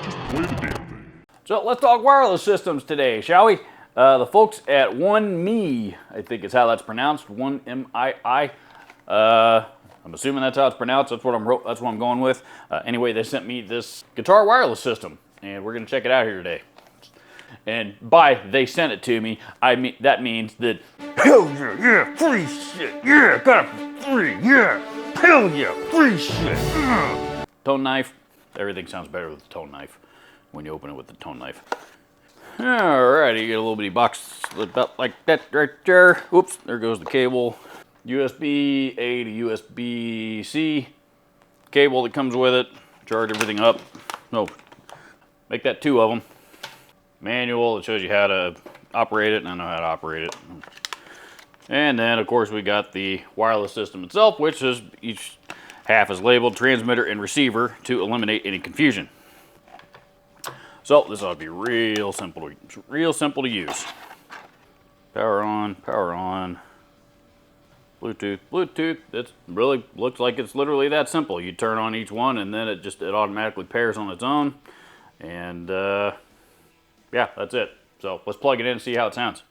Just play the damn thing. So let's talk wireless systems today, shall we? The folks at OneMii, I think is how that's pronounced, OneMii. I'm assuming that's how it's pronounced. That's what I'm going with. Anyway, they sent me this guitar wireless system, and we're gonna check it out here today. And by they sent it to me, I mean that means that hell yeah, free shit, yeah, got it for free, yeah, hell yeah, free shit. Tone knife. Everything sounds better with the tone knife when you open it with the tone knife. Alright, you get a little bitty box about like that right there. Oops, there goes the cable. USB A to USB-C cable that comes with it. Charge everything up. No, make that 2 of them. Manual that shows you how to operate it, and I know how to operate it. And then, of course, we got the wireless system itself, which is each half is labeled transmitter and receiver to eliminate any confusion. So this ought to be real simple to use. Power on, power on. Bluetooth. It really looks like it's literally that simple. You turn on each one, and then it automatically pairs on its own. And yeah, that's it. So let's plug it in and see how it sounds.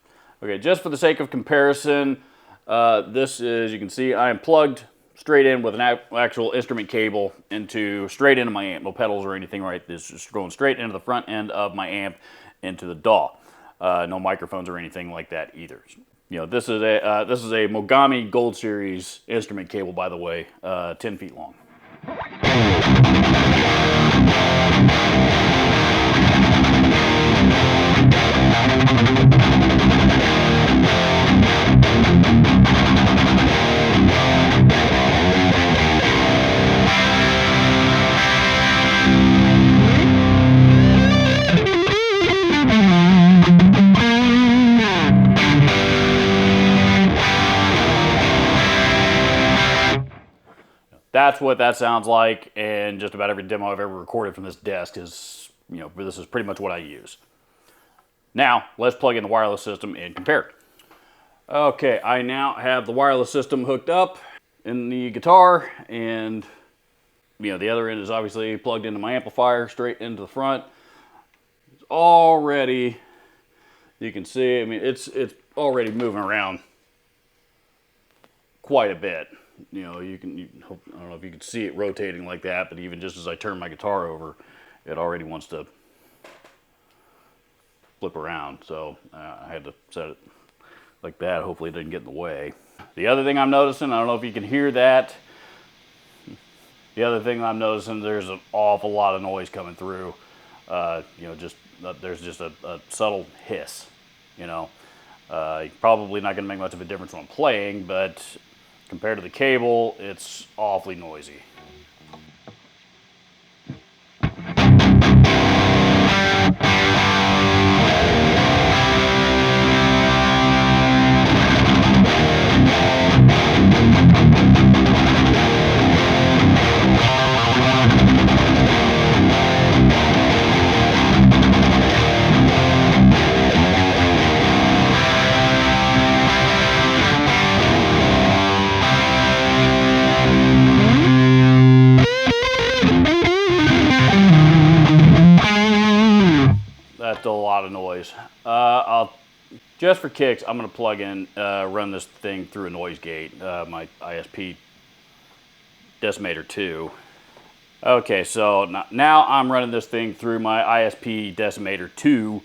Okay, just for the sake of comparison, this is, you can see I am plugged straight in with an actual instrument cable straight into my amp. No pedals or anything, right? This is going straight into the front end of my amp into the DAW. No microphones or anything like that either. You know, this is a Mogami Gold Series instrument cable, by the way, 10 feet long. That's what that sounds like, and just about every demo I've ever recorded from this desk is, you know, this is pretty much what I use. Now, let's plug in the wireless system and compare. Okay, I now have the wireless system hooked up in the guitar, and you know, the other end is obviously plugged into my amplifier straight into the front. It's already, you can see, I mean, it's already moving around quite a bit. You know, I don't know if you can see it rotating like that, but even just as I turn my guitar over, it already wants to flip around. So I had to set it like that. Hopefully it didn't get in the way. The other thing I'm noticing, I don't know if you can hear that. The other thing I'm noticing, there's an awful lot of noise coming through. You know, there's just a subtle hiss. You know, probably not going to make much of a difference when I'm playing, but compared to the cable, it's awfully noisy. That's a lot of noise. Just for kicks, I'm going to plug in, run this thing through a noise gate, my ISP Decimator 2. Okay, so now I'm running this thing through my ISP Decimator 2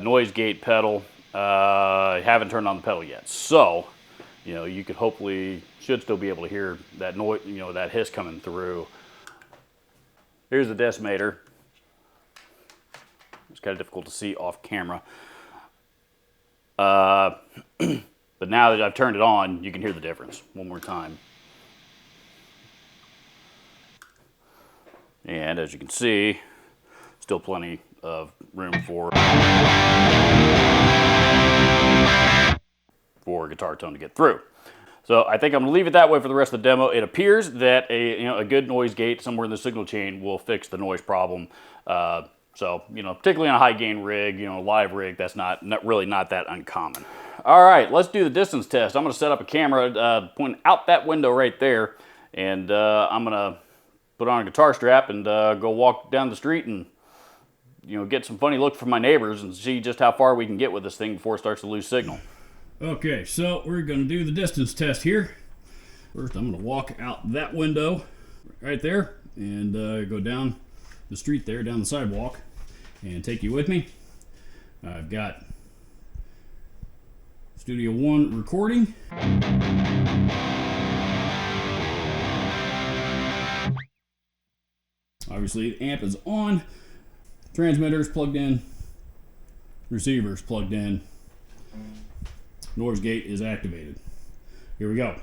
noise gate pedal. I haven't turned on the pedal yet, so you know, you should still be able to hear that noise, you know, that hiss coming through. Here's the Decimator. It's kind of difficult to see off camera. But now that I've turned it on, you can hear the difference. One more time. And as you can see, still plenty of room for guitar tone to get through. So I think I'm going to leave it that way for the rest of the demo. It appears that a good noise gate somewhere in the signal chain will fix the noise problem. So, you know, particularly on a high gain rig, you know, live rig, that's not really that uncommon. All right, let's do the distance test. I'm going to set up a camera pointing out that window right there, and I'm going to put on a guitar strap and go walk down the street and get some funny looks from my neighbors and see just how far we can get with this thing before it starts to lose signal. Okay, so we're going to do the distance test here. First, I'm going to walk out that window right there and go down the street there, down the sidewalk, and take you with me. I've got Studio One recording. Obviously, the amp is on, transmitter's plugged in, receiver's plugged in, noise gate is activated. Here we go.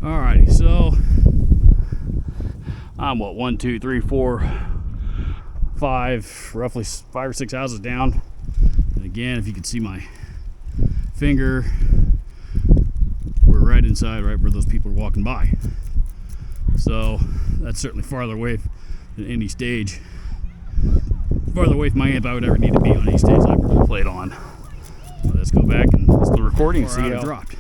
Alrighty, so I'm what, 1, 2, 3, 4, 5, roughly 5 or 6 houses down. And again, if you can see my finger, we're right inside, right where those people are walking by. So that's certainly farther away than any stage, farther away from my amp I would ever need to be on any stage I've ever played on. Let's go back and listen to the recording and see how it dropped.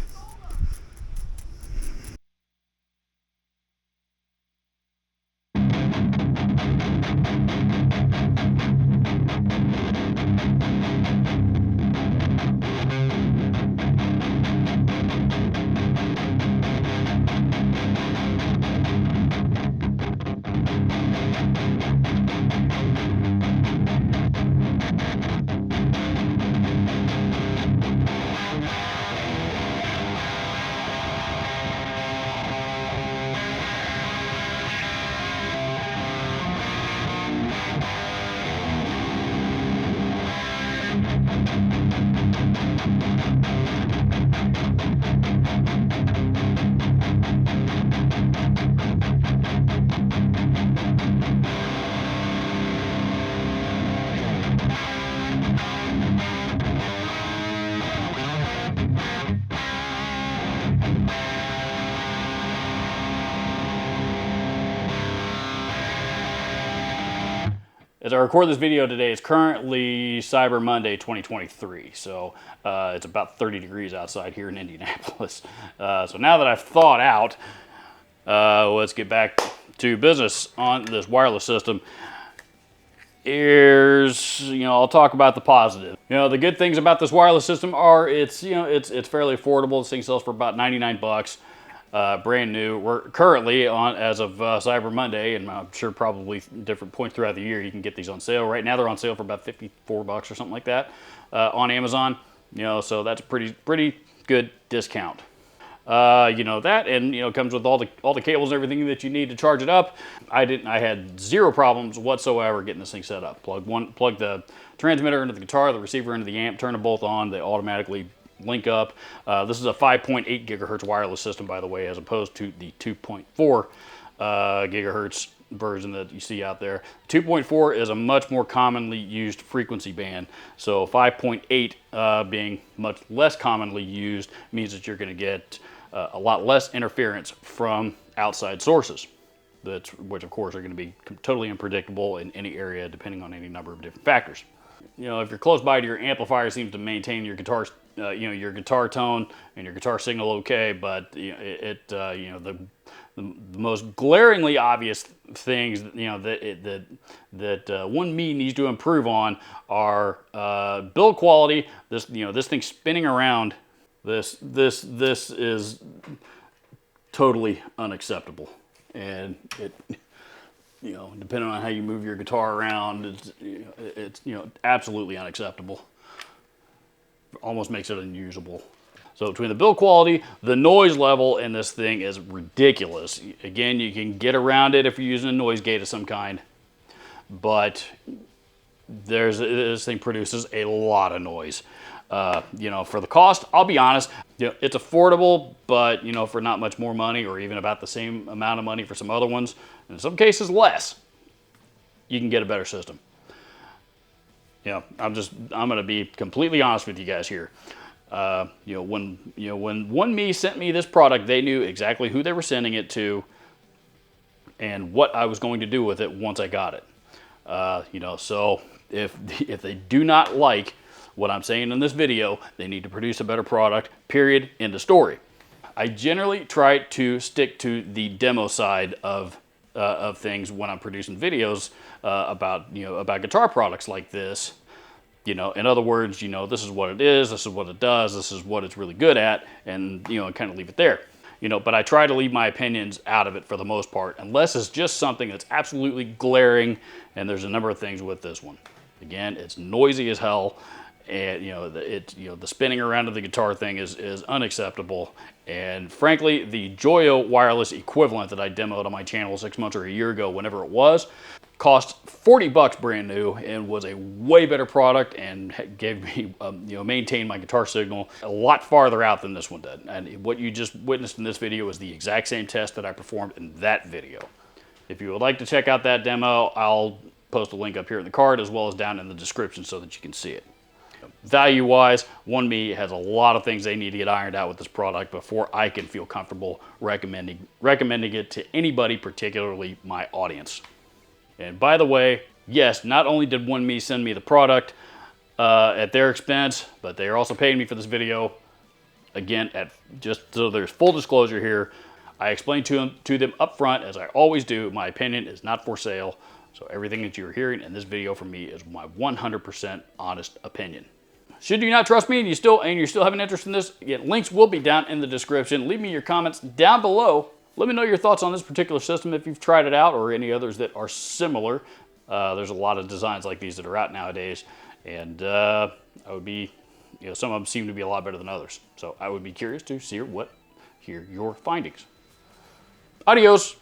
As I record this video today, it's currently Cyber Monday 2023, so it's about 30 degrees outside here in Indianapolis. So now that I've thawed out, let's get back to business on this wireless system. I'll talk about the positive. The good things about this wireless system are it's fairly affordable. This thing sells for about 99 bucks. Brand new. We're currently on, as of Cyber Monday, and I'm sure probably different points throughout the year you can get these on sale. Right now they're on sale for about 54 bucks or something like that on Amazon. So that's a pretty good discount. That, and comes with all the cables and everything that you need to charge it up. I had zero problems whatsoever getting this thing set up. Plug the transmitter into the guitar, the receiver into the amp, turn them both on. They automatically link up. This is a 5.8 gigahertz wireless system, by the way, as opposed to the 2.4 gigahertz version that you see out there. 2.4 is a much more commonly used frequency band. So 5.8 being much less commonly used means that you're going to get a lot less interference from outside sources, which of course are going to be totally unpredictable in any area depending on any number of different factors. If you're close by to your amplifier, it seems to maintain your guitar, your guitar tone and your guitar signal okay, but the most glaringly obvious things that One Me needs to improve on are build quality. This thing spinning around. This is totally unacceptable, and it. Depending on how you move your guitar around, it's absolutely unacceptable. Almost makes it unusable. So between the build quality, the noise level in this thing is ridiculous. Again, you can get around it if you're using a noise gate of some kind, but this thing produces a lot of noise. You know, for the cost, I'll be honest, you know, it's affordable, but you know, for not much more money, or even about the same amount of money for some other ones, in some cases less, you can get a better system. You know, I'm going to be completely honest with you guys here. You know, when OneMe sent me this product, they knew exactly who they were sending it to and what I was going to do with it once I got it. You know, so if they do not like what I'm saying in this video, they need to produce a better product, period, end of story. I generally try to stick to the demo side of things when I'm producing videos about guitar products like this. You know, in other words, you know, this is what it is, this is what it does, this is what it's really good at, and, you know, kind of leave it there. You know, but I try to leave my opinions out of it for the most part, unless it's just something that's absolutely glaring, and there's a number of things with this one. Again, it's noisy as hell, and, you know, the spinning around of the guitar thing is unacceptable. And frankly, the Joyo wireless equivalent that I demoed on my channel 6 months or a year ago, whenever it was, cost $40 brand new and was a way better product and gave me, you know, maintained my guitar signal a lot farther out than this one did. And what you just witnessed in this video is the exact same test that I performed in that video. If you would like to check out that demo, I'll post a link up here in the card as well as down in the description so that you can see it. Value-wise, OneMe has a lot of things they need to get ironed out with this product before I can feel comfortable recommending it to anybody, particularly my audience. And by the way, yes, not only did OneMe send me the product at their expense, but they are also paying me for this video. Again, just so there's full disclosure here, I explained to them up front, as I always do, my opinion is not for sale. So everything that you're hearing in this video from me is my 100% honest opinion. Should you not trust me and you're still having interest in this, again, links will be down in the description. Leave me your comments down below. Let me know your thoughts on this particular system if you've tried it out or any others that are similar. There's a lot of designs like these that are out nowadays, and I would be, you know, some of them seem to be a lot better than others. So I would be curious to hear your findings. Adios.